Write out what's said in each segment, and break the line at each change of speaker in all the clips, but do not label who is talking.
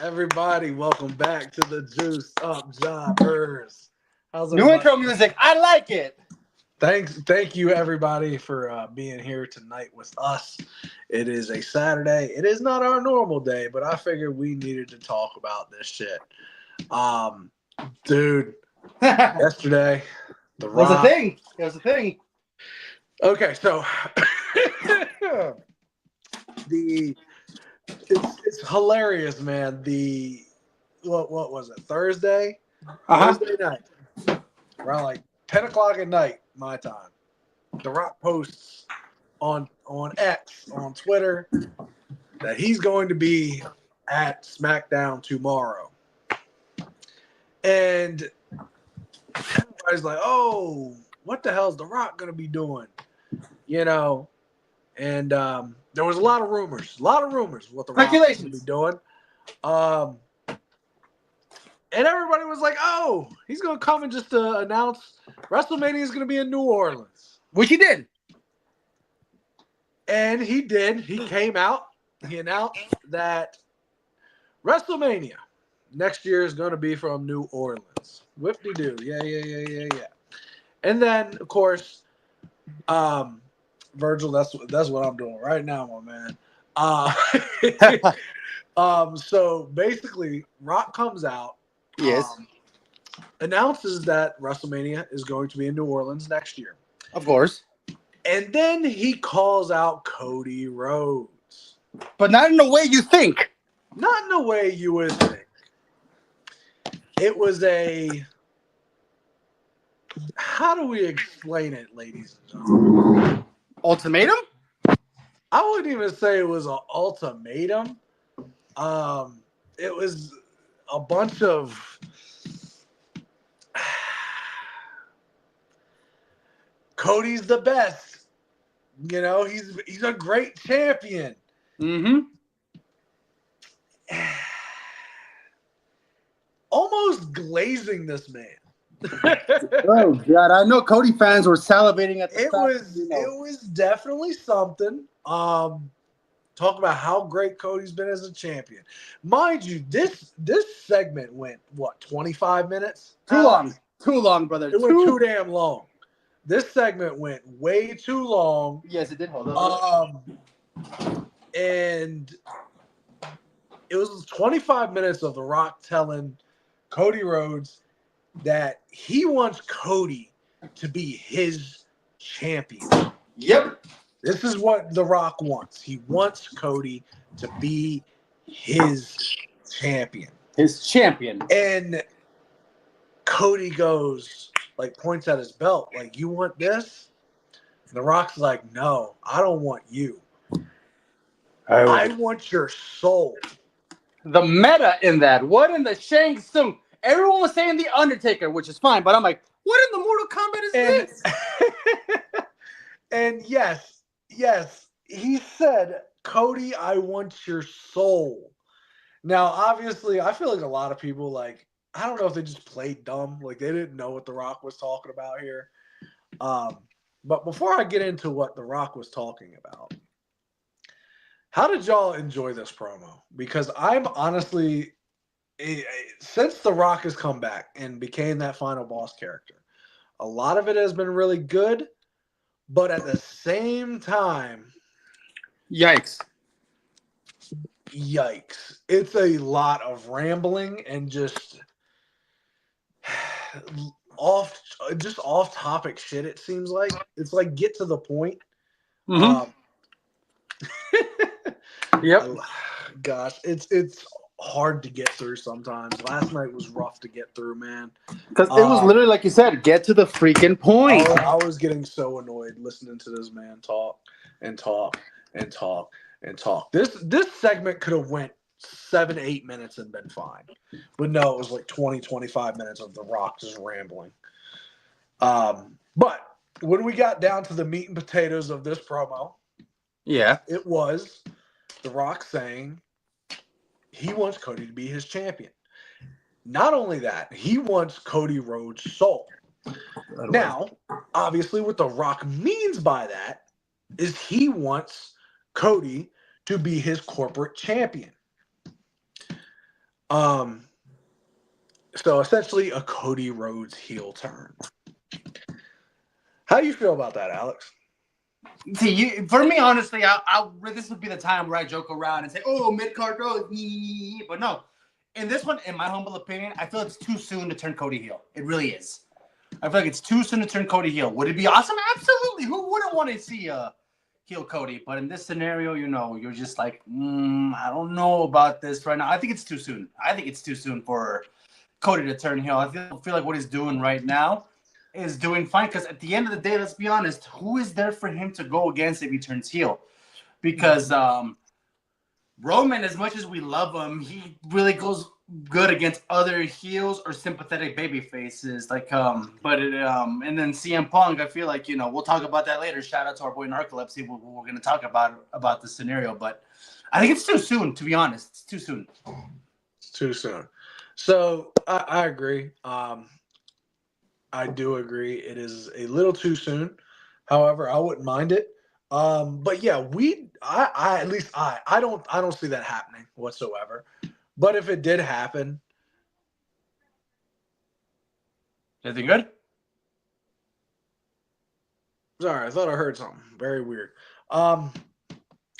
Everybody, welcome back to the Juice Up Jobbers. How's
New intro music. I like it.
Thank you everybody for being here tonight with us. It is a Saturday. It is not our normal day, but I figured we needed to talk about this shit. Dude, yesterday, The Rock.
It was a thing.
Okay, so it's hilarious, man. What was it? Thursday night, around like 10 o'clock at night, my time. The Rock posts on X, on Twitter, that he's going to be at SmackDown tomorrow. And everybody's like, oh, what the hell's The Rock going to be doing? You know, and there was a lot of rumors what The Rock was going to be doing. And everybody was like, oh, he's going to come and just announce WrestleMania is going to be in New Orleans.
Which he did.
And he did. He came out. He announced that WrestleMania next year is going to be from New Orleans. Whip-de-doo. Yeah. And then, of course, Virgil, that's what I'm doing right now, my man. So basically, Rock comes out.
Yes.
Announces that WrestleMania is going to be in New Orleans next year.
Of course.
And then he calls out Cody Rhodes.
But not in the way you think.
Not in the way you would think. It was how do we explain it, ladies and gentlemen?
Ultimatum?
I wouldn't even say it was an ultimatum. It was a bunch of Cody's the best. You know, he's a great champion.
Mm-hmm.
Almost glazing this man.
Oh God, I know Cody fans were salivating at the
It was definitely something. Talk about how great Cody's been as a champion. Mind you, this segment went, what, 25 minutes?
Too long, brother.
It went too damn long. This segment went way too long.
Yes, it did. Hold on.
And it was 25 minutes of The Rock telling Cody Rhodes that he wants Cody to be his champion.
Yep.
This is what The Rock wants. He wants Cody to be his champion.
His champion.
And Cody goes, like, points at his belt, like, you want this? And The Rock's like, no, I don't want you. I want your soul.
The meta in that. What in the Shang Tsung? Everyone was saying The Undertaker, which is fine, but I'm like, what in the Mortal Kombat is this?
And yes, he said, Cody, I want your soul. Now, obviously, I feel like a lot of people, like, I don't know if they just played dumb. Like, they didn't know what The Rock was talking about here. But before I get into what The Rock was talking about, how did y'all enjoy this promo? Because I'm honestly, since The Rock has come back and became that final boss character, a lot of it has been really good. But at the same time,
yikes.
It's a lot of rambling and just off topic shit, it seems like. It's like, get to the point.
Mm-hmm. Yep.
Gosh, it's hard to get through sometimes. Last night was rough to get through, man.
Because it was literally, like you said, get to the freaking point.
I was getting so annoyed listening to this man talk. and talk. This segment could have went 7-8 minutes and been fine, but no, it was like 20-25 minutes of The Rock just rambling. But when we got down to the meat and potatoes of this promo,
Yeah,
it was The Rock saying he wants Cody to be his champion. Not only that, he wants Cody Rhodes' soul. Now, obviously, what The Rock means by that is he wants Cody to be his corporate champion. So essentially a Cody Rhodes heel turn. How do you feel about that, Alex?
See, for me, honestly, this would be the time where I joke around and say, "Oh, mid-card Rhodes," but no. In this one, in my humble opinion, I feel it's too soon to turn Cody heel. It really is. I feel like it's too soon to turn Cody heel. Would it be awesome? Absolutely. Who wouldn't want to see heel Cody? But in this scenario, you're just like, I don't know about this right now. I think it's too soon. I think it's too soon for Cody to turn heel. I feel like what he's doing right now is doing fine, because at the end of the day, let's be honest, who is there for him to go against if he turns heel? Because Roman, as much as we love him, he really goes good against other heels or sympathetic baby faces. And then CM Punk, I feel like, we'll talk about that later. Shout out to our boy Narcolepsy. We're going to talk about the scenario, but I think it's too soon, to be honest. It's too soon.
It's too soon. So I agree. I do agree. It is a little too soon. However, I wouldn't mind it. But yeah, I don't see that happening whatsoever. But if it did happen,
anything good?
Sorry, I thought I heard something very weird. But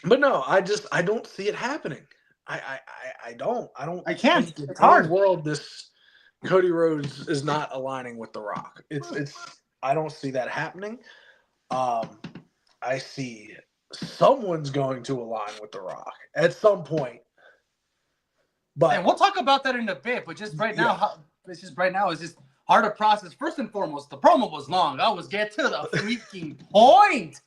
no, I don't see it happening. I don't.
I can't.
Think
it's hard.
In the world, this Cody Rhodes is not aligning with The Rock. I don't see that happening. I see someone's going to align with The Rock at some point. But
and we'll talk about that in a bit. But just right now, it's just hard to process. First and foremost, the promo was long. I was get to the freaking point.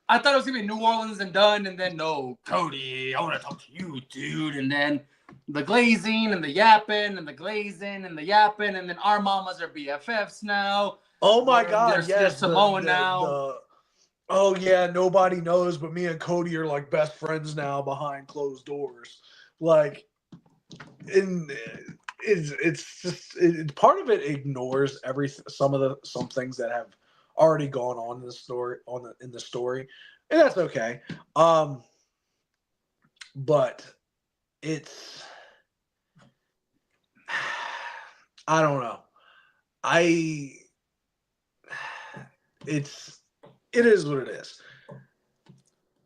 I thought it was gonna be New Orleans and done, and then no, Cody, I want to talk to you, dude. And then the glazing and the yapping and the glazing and the yapping, and then our mamas are BFFs now.
Oh my God,
they're Samoan now.
Oh yeah, nobody knows, but me and Cody are like best friends now behind closed doors. Like, it's just part of it ignores some things that have already gone on in the story in the story, and that's okay. But it's I don't know. It is what it is.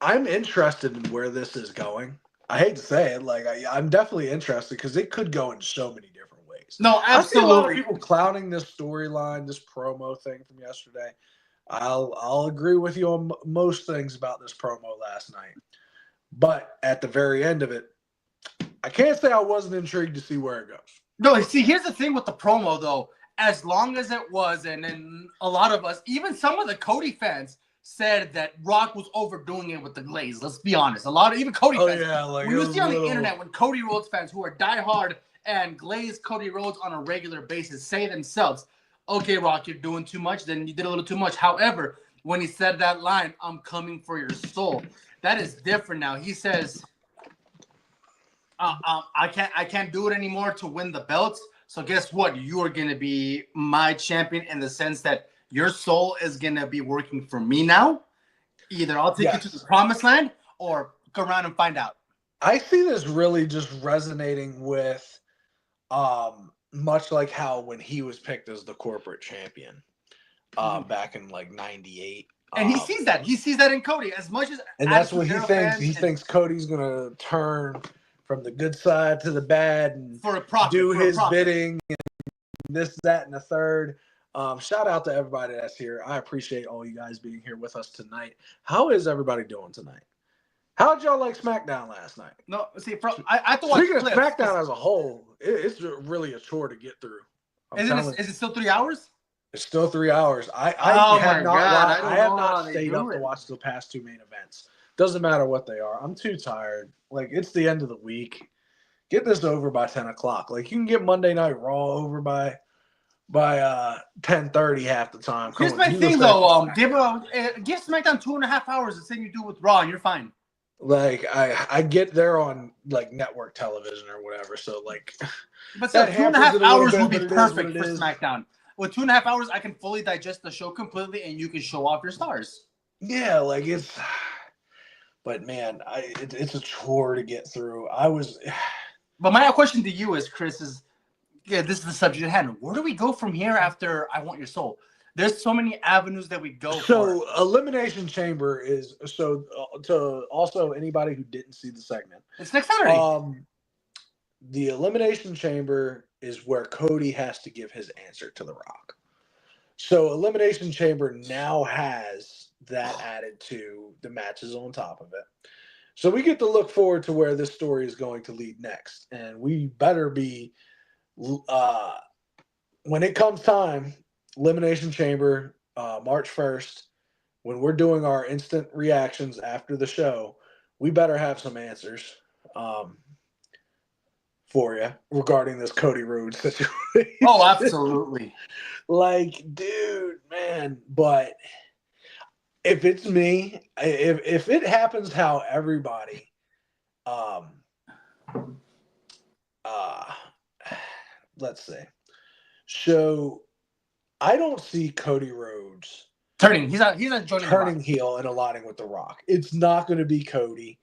I'm interested in where this is going. I hate to say it, like I'm definitely interested because it could go in so many different ways.
No, absolutely.
I see a lot of people clowning this storyline, this promo thing from yesterday. I'll agree with you on most things about this promo last night, but at the very end of it, I can't say I wasn't intrigued to see where it goes.
No, see, here's the thing with the promo though. As long as it was, and then a lot of us, even some of the Cody fans, said that Rock was overdoing it with the glaze. Let's be honest. A lot of even Cody fans.
Yeah, like
when you see on the internet when Cody Rhodes fans who are diehard and glaze Cody Rhodes on a regular basis say themselves, okay, Rock, you're doing too much, then you did a little too much. However, when he said that line, I'm coming for your soul, that is different now. He says, I can't do it anymore to win the belts. So guess what? You are going to be my champion in the sense that your soul is going to be working for me now. Either I'll take you to the promised land or go around and find out.
I see this really just resonating with much like how when he was picked as the corporate champion back in like 98.
And he sees that. He sees that in Cody as much as...
And that's what he thinks. He thinks Cody's going to turn from the good side to the bad and do his bidding and this, that, and the third. Shout out to everybody that's here. I appreciate all you guys being here with us tonight. How is everybody doing tonight? How'd y'all like SmackDown last night?
No, see, I have to watch
Speaking of SmackDown as a whole, it's really a chore to get through.
Is it still 3 hours?
It's still 3 hours. I have not stayed up to watch the past two main events. Doesn't matter what they are. I'm too tired. Like, it's the end of the week. Get this over by 10 o'clock. Like, you can get Monday Night Raw over by 10:30 half the time.
Here's my thing,
back to
though.
SmackDown.
Give SmackDown 2.5 hours the same you do with Raw, and you're fine.
Like, I get there on, like, network television or whatever, so, like...
But still,
that
2.5
hampers it a little
hours
bit,
would be
but it is
perfect
what
for
it is.
SmackDown. With 2.5 hours, I can fully digest the show completely, and you can show off your stars.
Yeah, like, it's... But, man, it's a chore to get through.
But my question to you is, Chris, this is the subject at hand. Where do we go from here after I Want Your Soul? There's so many avenues that we go for.
So, Elimination Chamber is... So, to also anybody who didn't see the segment...
It's next Saturday.
The Elimination Chamber is where Cody has to give his answer to The Rock. So, Elimination Chamber now has that added to the matches on top of it. So, we get to look forward to where this story is going to lead next. And we better be... when it comes time, Elimination Chamber, March 1st, when we're doing our instant reactions after the show, we better have some answers for you regarding this Cody Rhodes situation.
Oh, absolutely.
Like, dude, man. But if it's me, if it happens how everybody, let's say, so I don't see Cody Rhodes
turning. He's not joining
turning heel and aligning with The Rock. It's not going to be Cody.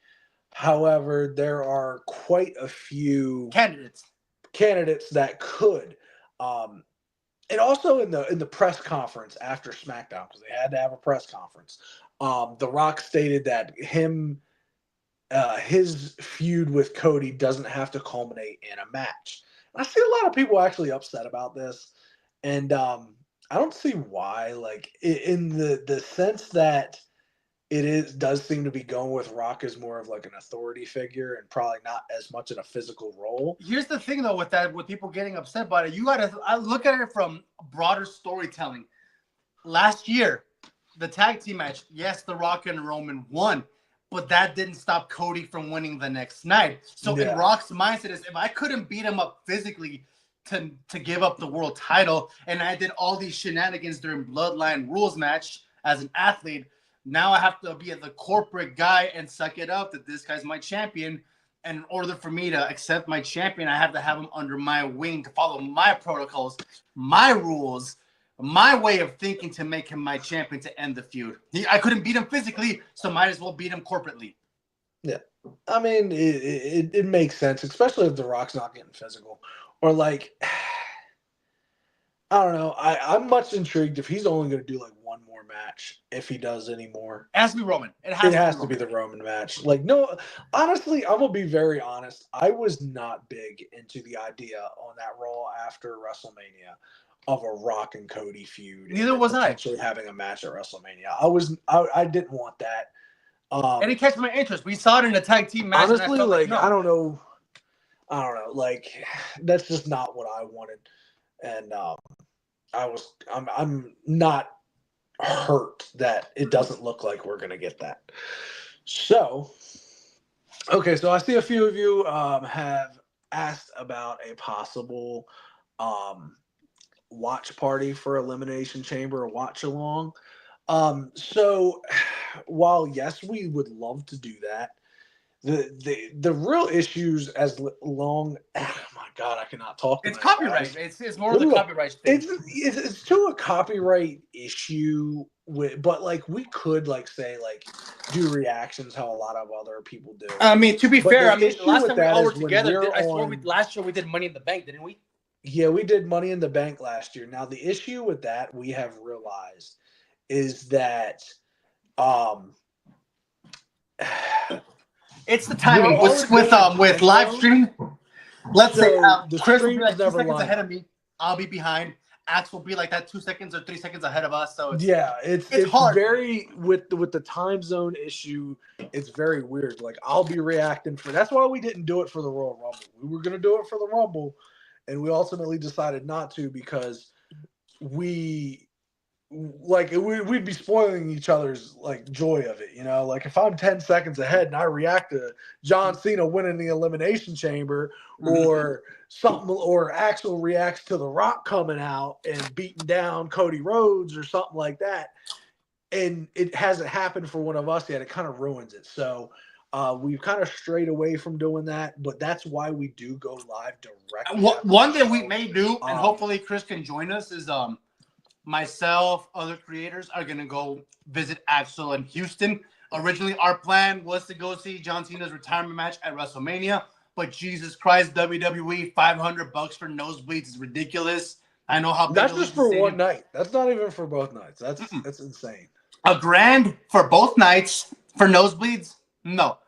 However, there are quite a few candidates that could. And also in the press conference after SmackDown, because they had to have a press conference, The Rock stated that his feud with Cody doesn't have to culminate in a match. And I see a lot of people actually upset about this, and I don't see why. Like, in the sense that does seem to be going with Rock as more of like an authority figure and probably not as much in a physical role.
Here's the thing, though, with people getting upset about it, I look at it from broader storytelling. Last year, the tag team match, yes, The Rock and Roman won, but that didn't stop Cody from winning the next night. So in Rock's mindset is, if I couldn't beat him up physically to give up the world title, and I did all these shenanigans during Bloodline Rules match as an athlete, now I have to be the corporate guy and suck it up that this guy's my champion. And in order for me to accept my champion, I have to have him under my wing to follow my protocols, my rules, my way of thinking to make him my champion to end the feud. I couldn't beat him physically, so might as well beat him corporately.
Yeah. I mean, it makes sense, especially if The Rock's not getting physical. Or like, I don't know. I'm much intrigued if he's only going to do like one more match, if he does any more.
It has to be Roman.
It has to be the Roman match. Like, no, honestly, I'm going to be very honest. I was not big into the idea on that Raw after WrestleMania of a Rock and Cody feud.
Neither was I.
Actually having a match at WrestleMania. I didn't want that.
And it catch my interest. We saw it in a tag team match.
Honestly, like, no. I don't know. Like, that's just not what I wanted. And I'm not hurt that it doesn't look like we're gonna get that. So, okay, so I see a few of you have asked about a possible watch party for Elimination Chamber, or watch along. So while yes, we would love to do that, the real issues oh my God, I cannot talk.
It's copyright. It's more of the copyright thing.
It's to a copyright issue but like we could like say like do reactions how a lot of other people do.
I mean, to be fair, I mean last time we all were together, last year we did Money in the Bank, didn't we?
Yeah, we did Money in the Bank last year. Now the issue with that we have realized is that
it's the timing with live streaming. Let's say Chris will be like 2 seconds ahead of me. I'll be behind. Axe will be like that 2 seconds or 3 seconds ahead of us. So it's hard. Very
with the time zone issue. It's very weird. Like I'll be reacting that's why we didn't do it for the Royal Rumble. We were gonna do it for the Rumble, and we ultimately decided not to because we like we'd be spoiling each other's like joy of it, you know. Like if I'm 10 seconds ahead and I react to John Cena winning the Elimination Chamber, or something, or Axel reacts to The Rock coming out and beating down Cody Rhodes or something like that, and it hasn't happened for one of us yet, it kind of ruins it. So we've kind of strayed away from doing that, but that's why we do go live directly.
One thing we may do, and hopefully Chris can join us, is myself, other creators are going to go visit Axel in Houston. Originally, our plan was to go see John Cena's retirement match at WrestleMania, but Jesus Christ, WWE, $500 for nosebleeds is ridiculous. I know how big
that's just for one night. That's not even for both nights. That's insane.
$1,000 for both nights for nosebleeds? No.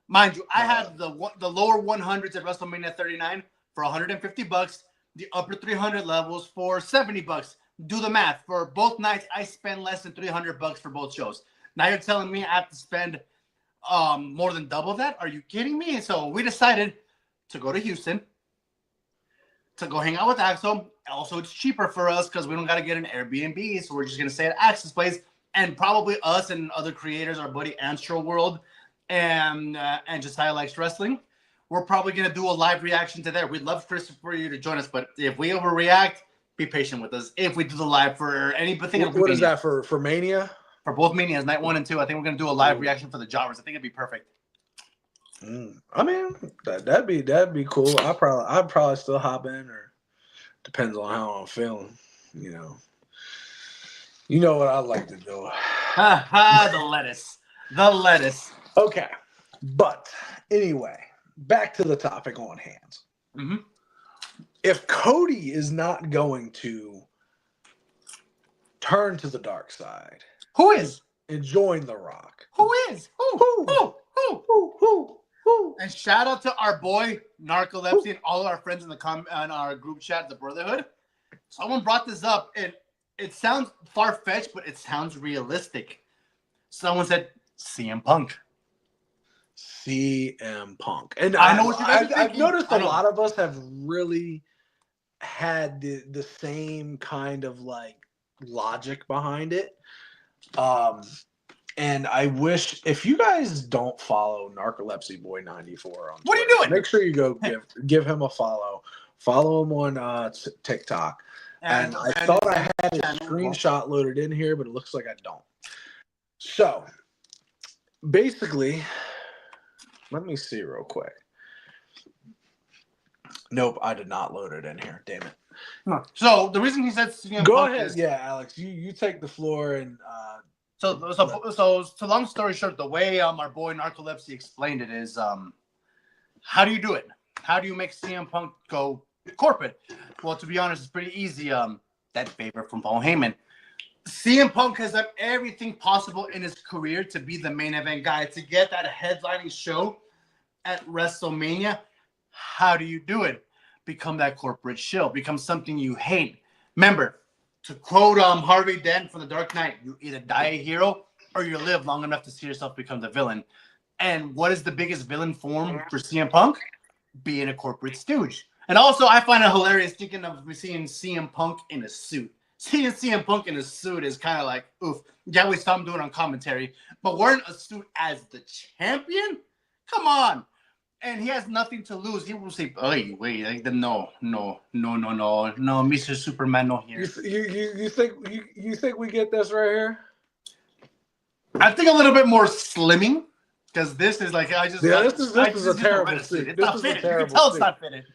Mind you, I had the lower 100s at WrestleMania 39 for $150, the upper 300 levels for $70. Do the math. For both nights, I spent less than $300 for both shows. Now you're telling me I have to spend more than double that? Are you kidding me? So we decided to go to Houston to go hang out with Axel. Also, it's cheaper for us because we don't got to get an Airbnb, so we're just going to stay at Axel's place. And probably us and other creators, our buddy Astro World and Josiah Likes Wrestling, we're probably going to do a live reaction to that. We'd love for you to join us, but if we overreact, be patient with us. If we do the live for anything,
what is that for Mania?
For both Manias, night 1 and 2, I think we're gonna do a live reaction for the Jobbers. I think it'd be perfect.
I mean, that'd be cool. I'd probably still hop in, or depends on how I'm feeling. You know what I like to do.
The lettuce.
Okay, but anyway, back to the topic on hand.
Mm-hmm.
If Cody is not going to turn to the dark side,
who is?
And join The Rock.
Who is? Who? And shout out to our boy Narcolepsy and all of our friends in our group chat, the Brotherhood. Someone brought this up, and it sounds far-fetched, but it sounds realistic. Someone said CM Punk.
CM Punk. And
I know what you guys are
I've noticed a lot of us have really had the same kind of like logic behind it. And I wish, if you guys don't follow Narcolepsy Boy 94 on Twitter,
what are you doing?
Make sure you go give him a follow. Follow him on TikTok. And I thought I had a screenshot loaded in here, but it looks like I don't. So basically, let me see real quick. Nope, I did not load it in here. Damn it.
No. So the reason he said CM
Go
Punk
ahead,
is,
yeah, Alex. You take the floor and.
So long story short, the way our boy Narcolepsy explained it is, how do you do it? How do you make CM Punk go corporate? Well, to be honest, it's pretty easy. That favor from Paul Heyman. CM Punk has done everything possible in his career to be the main event guy, to get that headlining show at WrestleMania. How do you do it? Become that corporate shill. Become something you hate. Remember, to quote Harvey Dent from The Dark Knight, you either die a hero or you live long enough to see yourself become the villain. And what is the biggest villain form for CM Punk? Being a corporate stooge. And also, I find it hilarious thinking of seeing CM Punk in a suit. Seeing CM Punk in a suit is kind of like, oof. Yeah, we saw him doing it on commentary. But wearing a suit as the champion? Come on. And he has nothing to lose. He will say, "Hey, wait, no, Mr. Superman, no here."
You think we get this right here?
I think a little bit more slimming, because this is like
this is a terrible suit.
It's not fitted. You can tell it's not fitted.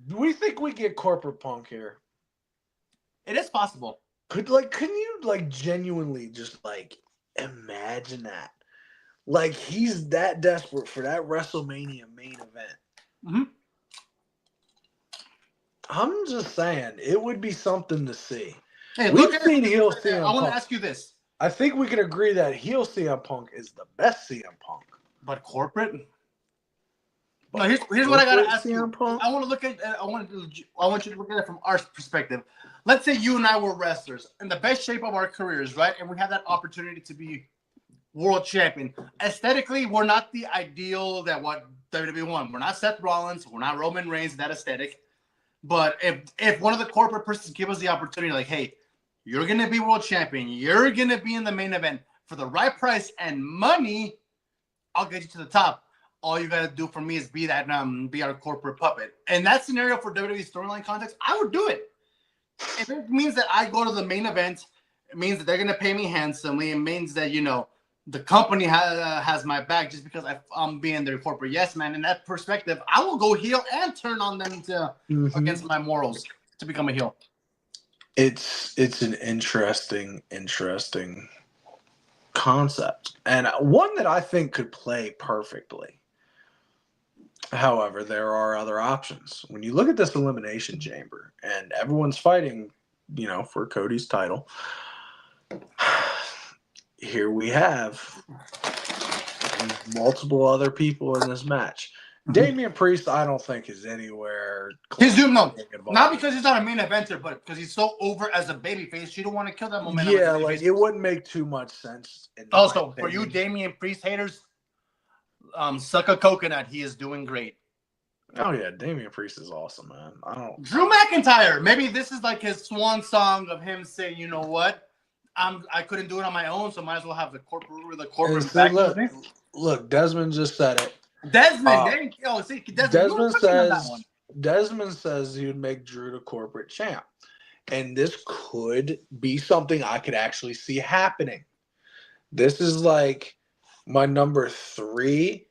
Do we think we get corporate Punk here?
It is possible.
Couldn't you genuinely just imagine that? Like, he's that desperate for that WrestleMania main event.
Mm-hmm.
I'm just saying, it would be something to see.
Hey,
We've seen heel CM Punk.
I want to ask you this.
I think we can agree that heel CM Punk is the best CM Punk.
But corporate? No, here's what I gotta ask you. I want to look at. I want you to look at it from our perspective. Let's say you and I were wrestlers in the best shape of our careers, right? And we have that opportunity to be world champion. Aesthetically, we're not the ideal that what WWE won. We're not Seth Rollins. We're not Roman Reigns. That aesthetic. But if one of the corporate persons give us the opportunity, like, hey, You're going to be world champion. You're going to be in the main event. For the right price and money, I'll get you to the top. All you got to do for me is be our corporate puppet. In that scenario for WWE storyline context, I would do it. If it means that I go to the main event, it means that they're going to pay me handsomely. It means that, the company has my back just because I'm being their corporate yes man. In that perspective, I will go heel and turn on them against my morals to become a heel.
It's an interesting concept, and one that I think could play perfectly. However, there are other options. When you look at this elimination chamber and everyone's fighting, for Cody's title, here we have multiple other people in this match. Damian Priest, I don't think is anywhere.
He's doomed, no. Not because he's not a main eventer, but because he's so over as a babyface. You don't want to kill that momentum.
Yeah, it wouldn't make too much sense.
Also, for you Damian Priest haters, suck a coconut. He is doing great.
Oh yeah, Damian Priest is awesome, man.
Drew McIntyre. Maybe this is like his swan song of him saying, you know what? I couldn't do it on my own, so might as well have the corporate back.
Look, Desmond just said it.
Desmond,
Desmond says he would make Drew the corporate champ. And this could be something I could actually see happening. This is like my number 3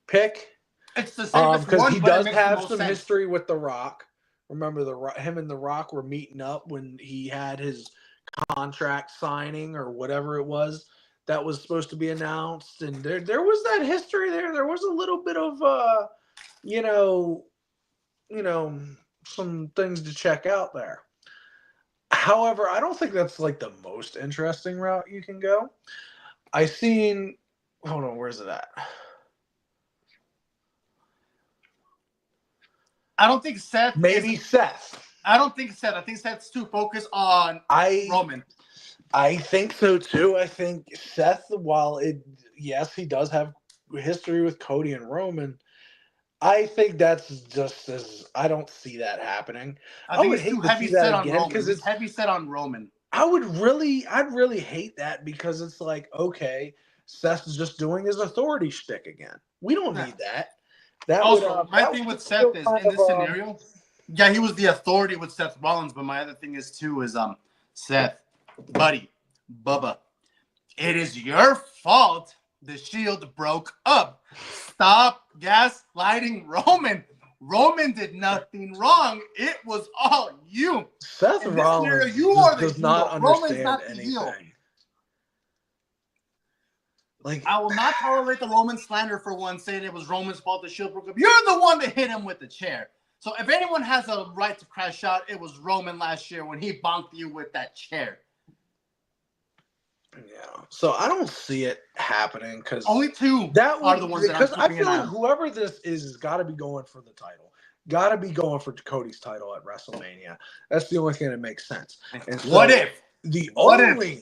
pick.
It's the safest
because
one,
he does have some history with The Rock. Remember, him and The Rock were meeting up when he had his contract signing or whatever it was that was supposed to be announced, and there was that history there. There was a little bit of some things to check out there. However, I don't think that's like the most interesting route you can go. Hold on, where's it at?
I don't think Seth.
Seth.
I don't think Seth. I think Seth's too focused on Roman.
I think so too. I think Seth, while he does have history with Cody and Roman, I think that's just as I don't see that happening.
I would hate to see that again because it's heavy set on Roman.
I'd really hate that because it's like, okay, Seth's just doing his authority shtick again. We don't need that.
My thing with Seth is in this scenario, he was the authority with Seth Rollins, but my other thing is Seth, buddy, Bubba, it is your fault the Shield broke up. Stop gaslighting Roman. Roman did nothing wrong. It was all you.
Seth Rollins does not understand anything.
I will not tolerate the Roman slander for one saying it was Roman's fault the Shield broke up. You're the one that hit him with the chair. So if anyone has a right to crash out, it was Roman last year when he bonked you with that chair.
Yeah. So I don't see it happening because
only 2 are the ones that I'm keeping
I feel like whoever this is has got to be going for the title. Got to be going for Cody's title at WrestleMania. That's the only thing that makes sense. And so
what if?
The only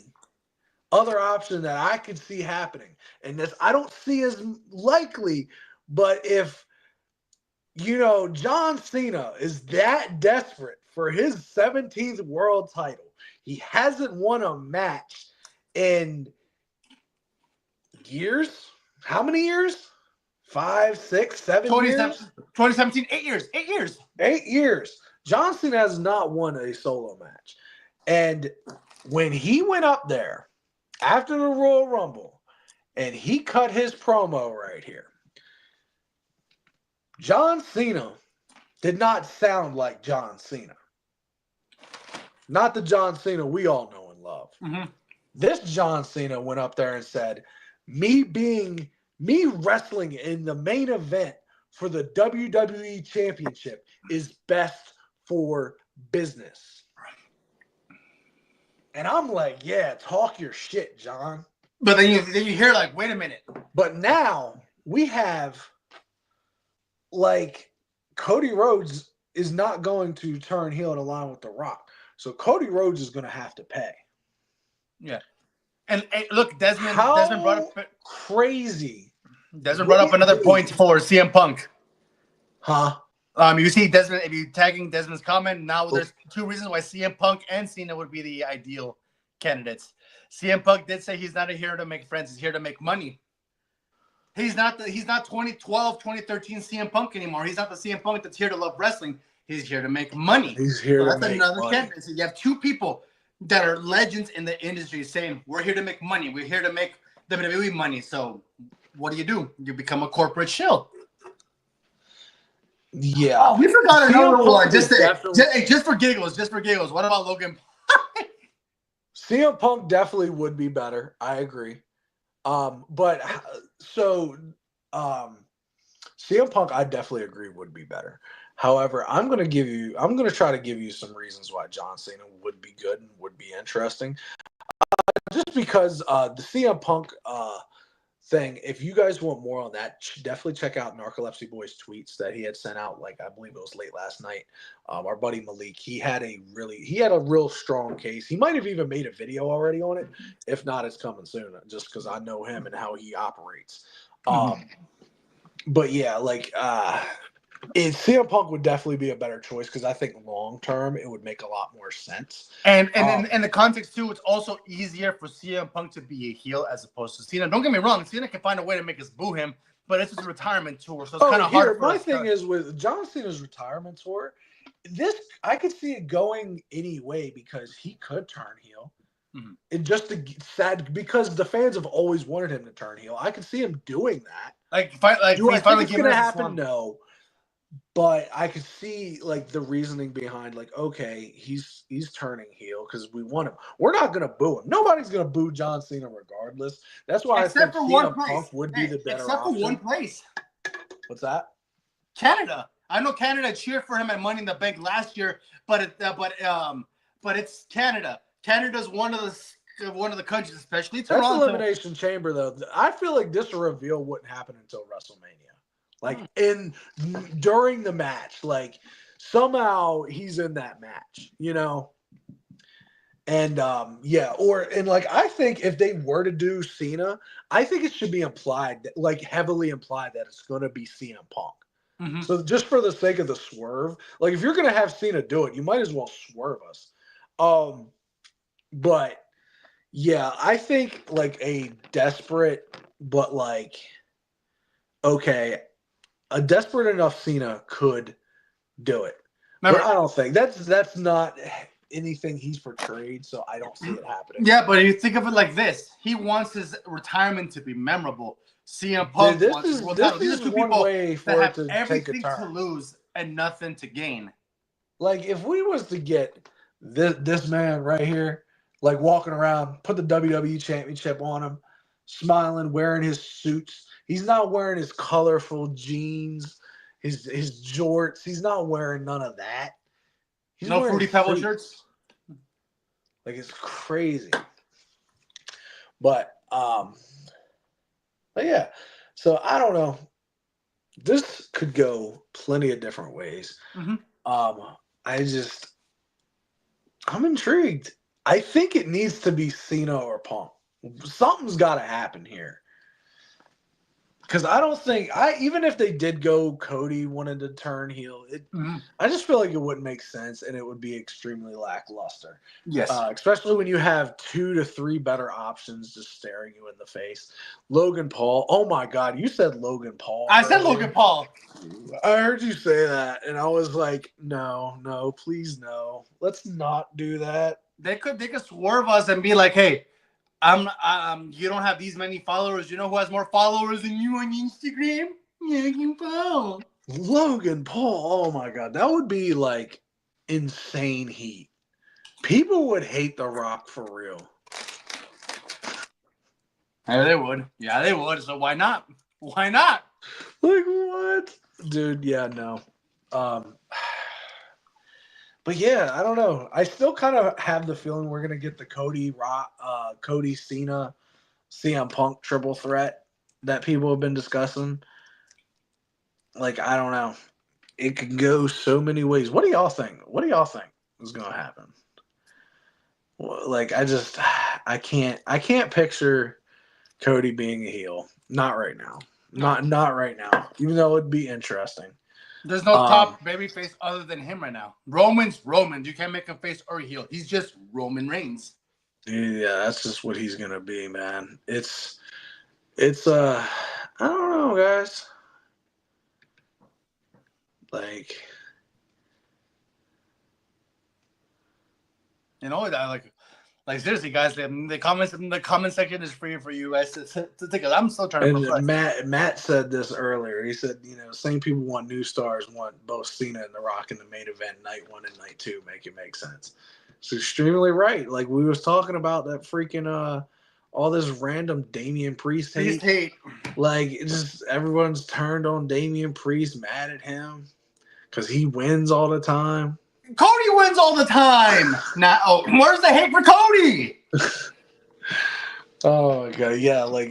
other option that I could see happening, and this I don't see as likely, but if John Cena is that desperate for his 17th world title, he hasn't won a match in years. How many years? 5, 6, 7 years?
2017, 8 years. 8 years.
8 years. John Cena has not won a solo match. And when he went up there after the Royal Rumble and he cut his promo right here, John Cena did not sound like John Cena. Not the John Cena we all know and love.
Mm-hmm.
This John Cena went up there and said, me wrestling in the main event for the WWE Championship is best for business. And I'm like, yeah, talk your shit, John.
But then you hear like, wait a minute.
But now we have Cody Rhodes is not going to turn heel and align with The Rock. So Cody Rhodes is going to have to pay.
Yeah. And look, Desmond brought up
crazy.
Desmond brought up another point for CM Punk.
Huh?
You see Desmond, if you tagging Desmond's comment, now there's two reasons why CM Punk and Cena would be the ideal candidates. CM Punk did say he's not here to make friends, he's here to make money. He's not 2012, 2013 CM Punk anymore. He's not the CM Punk that's here to love wrestling. He's here to make money.
He's here to make
another
money.
candidate. So you have two people that are legends in the industry saying, we're here to make money. We're here to make WWE money. So what do? You become a corporate shill.
Yeah.
Oh, we forgot another one. Just for giggles. What about Logan?
CM Punk definitely would be better. I agree. But CM Punk, I definitely agree would be better. However, I'm going to try to give you some reasons why John Cena would be good and would be interesting. Just because the CM Punk thing, if you guys want more on that, definitely check out Narcolepsy Boy's tweets that he had sent out, like I believe it was late last night. Our buddy Malik, he had a real strong case. He might have even made a video already on it. If not, it's coming soon, just because I know him and how he operates. But yeah, CM Punk would definitely be a better choice because I think long term it would make a lot more sense.
And in the context too, it's also easier for CM Punk to be a heel as opposed to Cena. Don't get me wrong, Cena can find a way to make us boo him, but it's his retirement tour, so it's kind of hard.
My thing is with John Cena's retirement tour, I could see it going any way because he could turn heel. And just sad because the fans have always wanted him to turn heel. I could see him doing that.
Do I think
it's going to happen? No. But I could see the reasoning behind okay, he's turning heel because we want him. We're not gonna boo him. Nobody's gonna boo John Cena regardless. That's why I think CM Punk would be the better option.
Except for one place.
What's that?
Canada. I know Canada cheered for him at Money in the Bank last year, but it's Canada. Canada's one of the countries, especially Toronto.
That's Elimination Chamber though. I feel like this reveal wouldn't happen until WrestleMania. During the match, somehow he's in that match, and I think if they were to do Cena, I think it should be implied, heavily implied that it's going to be CM Punk. So just for the sake of the swerve, if you're going to have Cena do it, you might as well swerve us. But yeah, I think a desperate, but okay. A desperate enough Cena could do it. But I don't think that's not anything he's portrayed, so I don't see it happening.
Yeah, but you think of it like this. He wants his retirement to be memorable. CM Punk wants his retirement. These are two people that have everything to lose and nothing to gain.
If we was to get this man right here, walking around, put the WWE Championship on him, smiling, wearing his suits. He's not wearing his colorful jeans, his jorts. He's not wearing none of that. He's
no Fruity Pebble shirts.
It's crazy. But yeah. So I don't know. This could go plenty of different ways. I'm intrigued. I think it needs to be Cena or Punk. Something's got to happen here. Because I don't think even if they did go Cody wanted to turn heel, I just feel like it wouldn't make sense and it would be extremely lackluster.
Yes,
especially when you have 2 to 3 better options just staring you in the face. Logan Paul. Oh my God, you said Logan Paul.
I said Logan Paul.
I heard you say that, and I was like, no, please no. Let's not do that.
They could swerve us and be like, hey. You don't have these many followers. You know who has more followers than you on Instagram? Logan Paul.
Logan Paul. Oh my God, that would be insane heat. People would hate The Rock for real.
Yeah, they would. Yeah, they would. So why not? Why not?
What, dude? Yeah, no. But yeah, I don't know. I still kind of have the feeling we're gonna get the Cody Cena, CM Punk triple threat that people have been discussing. I don't know. It could go so many ways. What do y'all think? What do y'all think is gonna happen? Well, I can't picture Cody being a heel. Not right now. Not right now. Even though it'd be interesting.
There's no top babyface other than him right now. Roman's Roman. You can't make him face or heel. He's just Roman Reigns.
Yeah, that's just what he's gonna be, man. It's I don't know, guys. Like,
you know, like seriously, guys. The comment section is free for you guys to take. I'm still trying to
and
progress.
Matt said this earlier. He said, same people want new stars, want both Cena and The Rock in the main event, night 1 and night 2. Make it make sense. It's extremely right. Like we was talking about that freaking all this random Damian Priest hate. Like it just everyone's turned on Damian Priest, mad at him because he wins all the time.
Cody wins all the time. Now, where's the hate for Cody?
Oh my god, yeah, like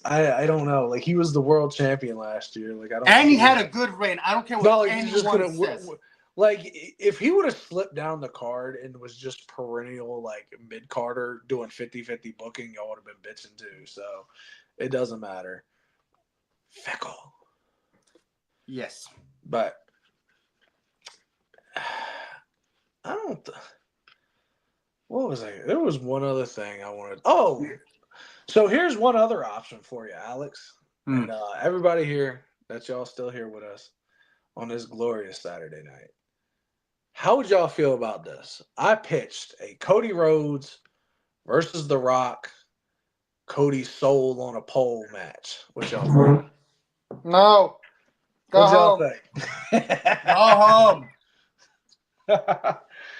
I don't know. Like he was the world champion last year. Like I don't.
And he had a good reign. I don't care what anyone says.
Like if he would have slipped down the card and was just perennial like mid carder doing 50-50 booking, y'all would have been bitching too. So it doesn't matter. Fickle.
Yes.
But I don't. What was I? There was one other thing I wanted. Oh, so here's one other option for you, Alex, and everybody here that y'all still here with us on this glorious Saturday night. How would y'all feel about this? I pitched a Cody Rhodes versus The Rock, Cody Soul on a pole match. What y'all think?
No.
What y'all think?
Go home.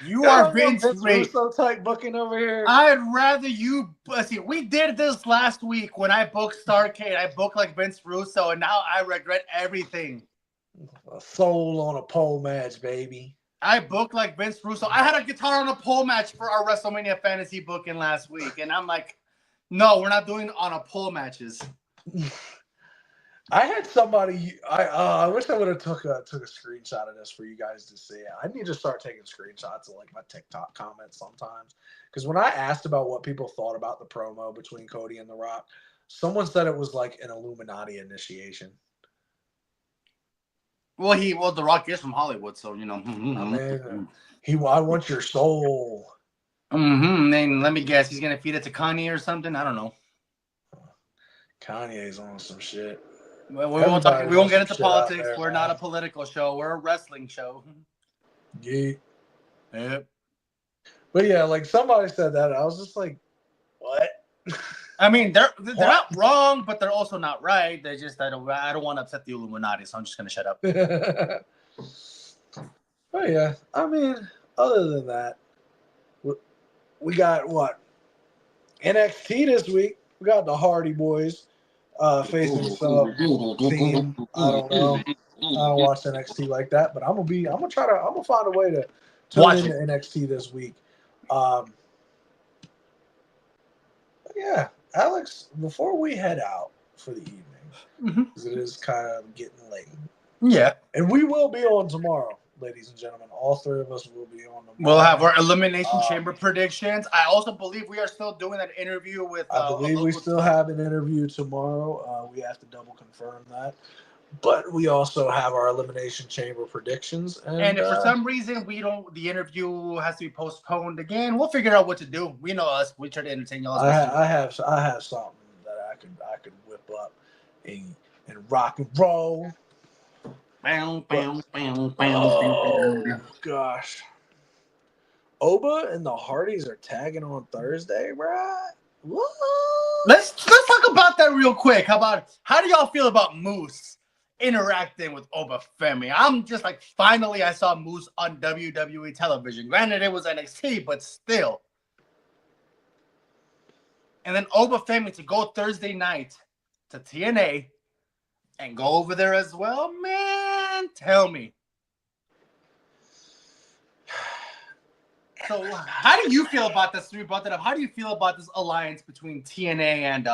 You are Vince
Russo type booking over here.
I'd rather you see. We did this last week when I booked Starrcade. I booked like Vince Russo, and now I regret everything.
A soul on a pole match, baby.
I booked like Vince Russo. I had a guitar on a pole match for our WrestleMania fantasy booking last week, and I'm like, no, we're not doing on a pole matches.
I had somebody. I wish I would have took a screenshot of this for you guys to see. I need to start taking screenshots of like my TikTok comments sometimes, because when I asked about what people thought about the promo between Cody and The Rock, someone said it was like an Illuminati initiation.
Well, The Rock is from Hollywood, so you know.
I mean, I want your soul.
Then let me guess, he's gonna feed it to Kanye or something. I don't know.
Kanye's on some shit.
Well, we won't get into politics. We're not a political show. We're a wrestling show.
Yeah.
Yep.
But yeah, like somebody said that, I was just like, what?
I mean, they're not wrong, but they're also not right. They just I don't want to upset the Illuminati, so I'm just gonna shut up.
But yeah, I mean, other than that, we got what? NXT this week. We got the Hardy Boys facing some team. I don't know. I don't watch NXT like that, but I'm gonna find a way to tune into NXT this week. Yeah, Alex, before we head out for the evening, because it is kind of getting late.
Yeah.
And we will be on tomorrow, ladies and gentlemen. All three of us will be on tomorrow.
We'll have our Elimination Chamber predictions. I also believe we are still doing that interview with.
I believe we still have an interview tomorrow. We have to double confirm that. But we also have our Elimination Chamber predictions.
And if for some reason the interview has to be postponed again, we'll figure out what to do. We know us. We try to entertain y'all.
I have something that I could whip up and rock and roll. Oh, gosh. Oba and the Hardys are tagging on Thursday, right? What?
Let's talk about that real quick. How do y'all feel about Moose interacting with Oba Femi? I'm just like, finally I saw Moose on WWE television. Granted, it was NXT, but still. And then Oba Femi to go Thursday night to TNA and go over there as well, man. Tell me. So, how do you feel about this? We brought that up. How do you feel about this alliance between TNA and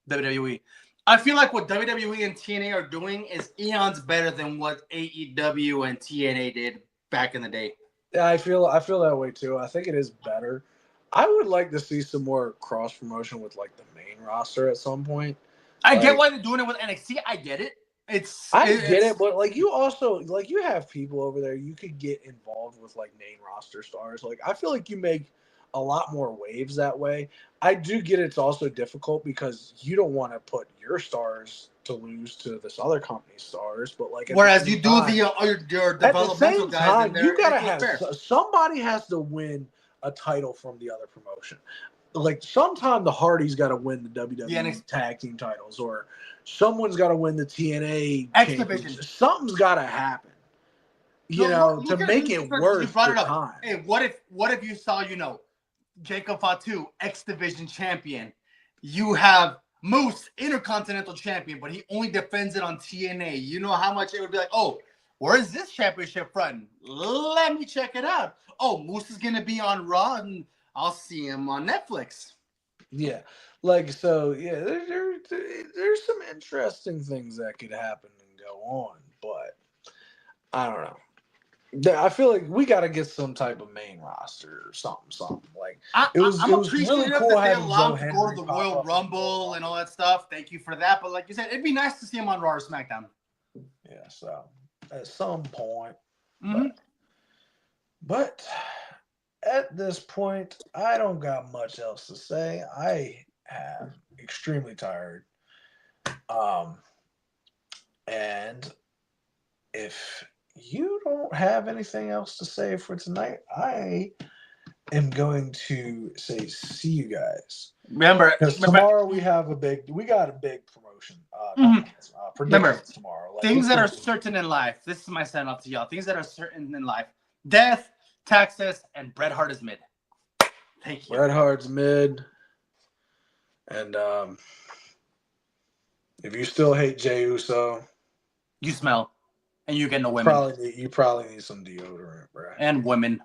WWE? I feel like what WWE and TNA are doing is eons better than what AEW and TNA did back in the day.
Yeah, I feel that way too. I think it is better. I would like to see some more cross promotion with like the main roster at some point.
I get why they're doing it with NXT. I get it.
I get it, but like you also like you have people over there you could get involved with like main roster stars. Like I feel like you make a lot more waves that way. I do get it's also difficult because you don't want to put your stars to lose to this other company's stars, but like at the
whereas
same
you do
time,
your
at the
developmental
same
guys in
time,
there,
you gotta
it feels
have
fair.
somebody has to win a title from the other promotion. Like sometime the Hardys got to win the WWE tag team titles, or someone's got to win the TNA
X Division.
championship. Something's got to happen, to make it worth
you brought
the
it up.
time.
Hey, what if you saw Jacob Fatu X Division champion? You have Moose Intercontinental champion, but he only defends it on TNA. You know how much it would be like, oh, where is this championship from? Let me check it out. Oh, Moose is gonna be on Raw, and I'll see him on Netflix.
Yeah, like so. Yeah, there's some interesting things that could happen and go on, but I don't know. I feel like we got to get some type of main roster or something. Like it was really cool
that they
having
allowed
Joe
to
Henry
go to the Royal Rumble and all that stuff. Thank you for that. But like you said, it'd be nice to see him on Raw or SmackDown.
Yeah, so at some point,
mm-hmm.
but at this point, I don't got much else to say. I am extremely tired. And if you don't have anything else to say for tonight, I am going to say see you guys.
Remember,
tomorrow we got a big promotion.
Remember,
tomorrow.
Like, things that are certain in life. This is my sign off to y'all. Things that are certain in life: death, taxes, and Bret Hart is mid. Thank you.
Bret Hart's mid, and if you still hate Jey Uso,
you smell, and you get no women.
You probably need some deodorant, bro.
And women.